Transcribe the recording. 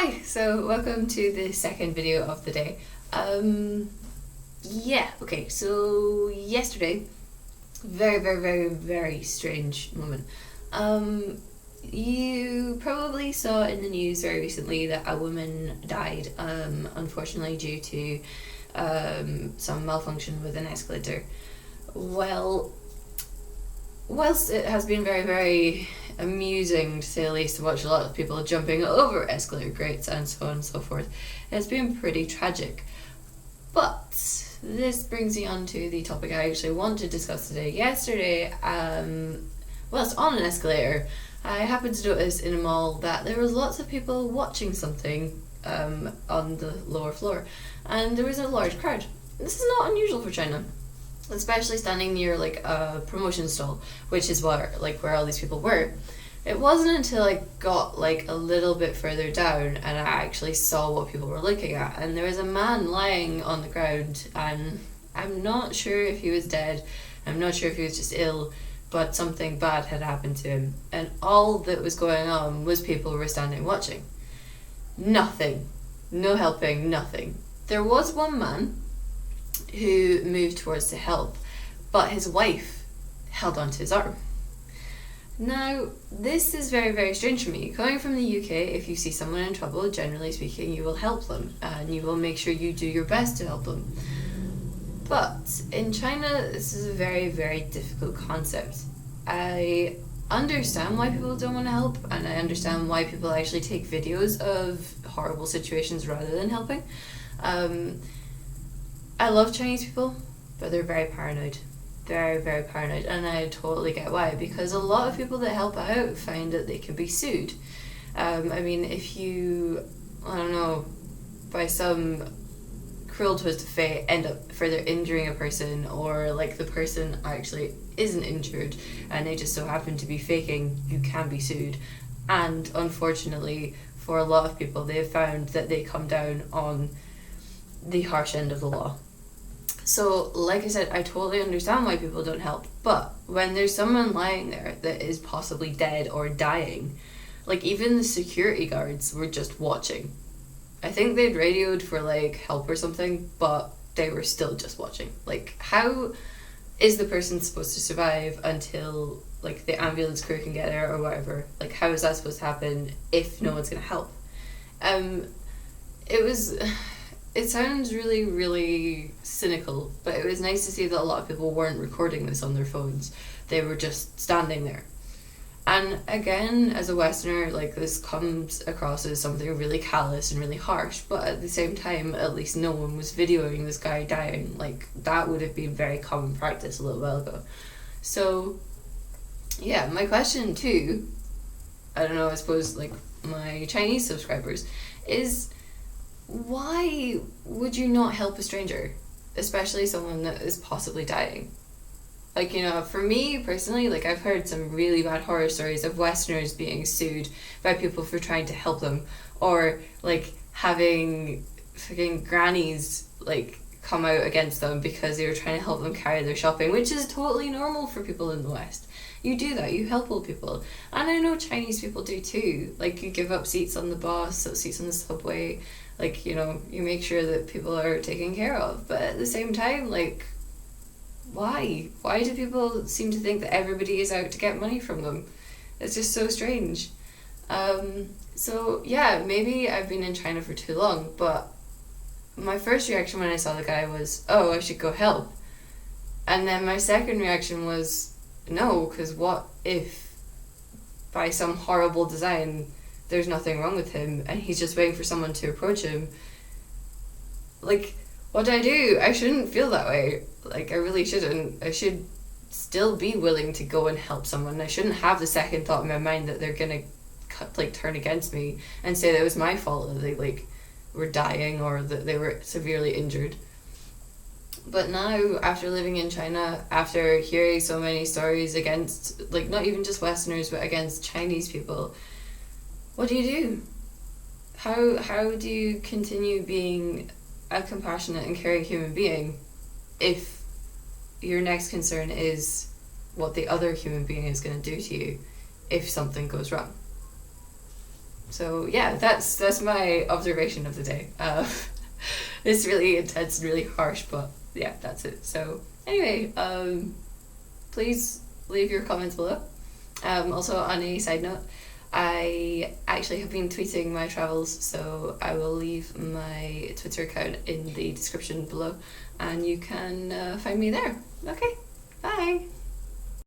Hi, so welcome to the second video of the day. So yesterday, very strange moment. You probably saw in the news very recently that a woman died, unfortunately due to some malfunction with an escalator. Well, whilst it has been very amusing, to say the least, to watch a lot of people jumping over escalator grates and so on and so forth, it's been pretty tragic. But this brings me on to the topic I actually want to discuss today. Yesterday, whilst on an escalator, I happened to notice in a mall that there was lots of people watching something on the lower floor, and there was a large crowd. This is not unusual for China, especially standing near like a promotion stall, which is where all these people were. It wasn't until I got like a little bit further down and I actually saw what people were looking at, and there was a man lying on the ground, and I'm not sure if he was dead, I'm not sure if he was just ill, but something bad had happened to him, and all that was going on was people were standing watching. Nothing. No helping, nothing. There was one man who moved towards to help, but his wife held onto his arm. Now, this is very strange for me. Coming from the UK, if you see someone in trouble, generally speaking, you will help them, and you will make sure you do your best to help them. But in China, this is a very difficult concept. I understand why people don't want to help, and I understand why people actually take videos of horrible situations rather than helping. I love Chinese people, but they're very paranoid. Very paranoid, and I totally get why, because a lot of people that help out find that they can be sued. If you, by some cruel twist of fate, end up further injuring a person, or like the person actually isn't injured and they just so happen to be faking, you can be sued. And unfortunately, for a lot of people, they've found that they come down on the harsh end of the law. So, like I said, I totally understand why people don't help, but when there's someone lying there that is possibly dead or dying, like even the security guards were just watching. I think they'd radioed for like help or something, but they were still just watching. Like, how is the person supposed to survive until like the ambulance crew can get there or whatever? Like, how is that supposed to happen if no one's gonna help? It sounds really cynical, but it was nice to see that a lot of people weren't recording this on their phones. They were just standing there. And again, as a Westerner, like, this comes across as something really callous and really harsh, but at the same time, at least no one was videoing this guy dying. Like, that would have been very common practice a little while ago. So, yeah, my question too, I suppose, like, my Chinese subscribers, is why would you not help a stranger, especially someone that is possibly dying? Like, for me personally, like, I've heard some really bad horror stories of Westerners being sued by people for trying to help them, or like having fucking grannies like come out against them because they were trying to help them carry their shopping, which is totally normal for people in the West. You do that, you help old people. And I know Chinese people do too. Like, you give up seats on the bus, seats on the subway, like, you make sure that people are taken care of. But at the same time, like, why? Why do people seem to think that everybody is out to get money from them? It's just so strange. So yeah, maybe I've been in China for too long, but my first reaction when I saw the guy was, oh, I should go help. And then my second reaction was, no, because what if by some horrible design there's nothing wrong with him and he's just waiting for someone to approach him? Like, what do I do? I shouldn't feel that way. Like, I really shouldn't. I should still be willing to go and help someone. I shouldn't have the second thought in my mind that they're gonna turn against me and say that it was my fault that they were dying or that they were severely injured. But now, after living in China, after hearing so many stories against, like, not even just Westerners, but against Chinese people, what do you do? How do you continue being a compassionate and caring human being if your next concern is what the other human being is going to do to you if something goes wrong? So yeah, that's my observation of the day. It's really intense and really harsh, but yeah, that's it. So anyway, please leave your comments below. Also, on a side note, I actually have been tweeting my travels, so I will leave my Twitter account in the description below, and you can find me there. Okay, bye.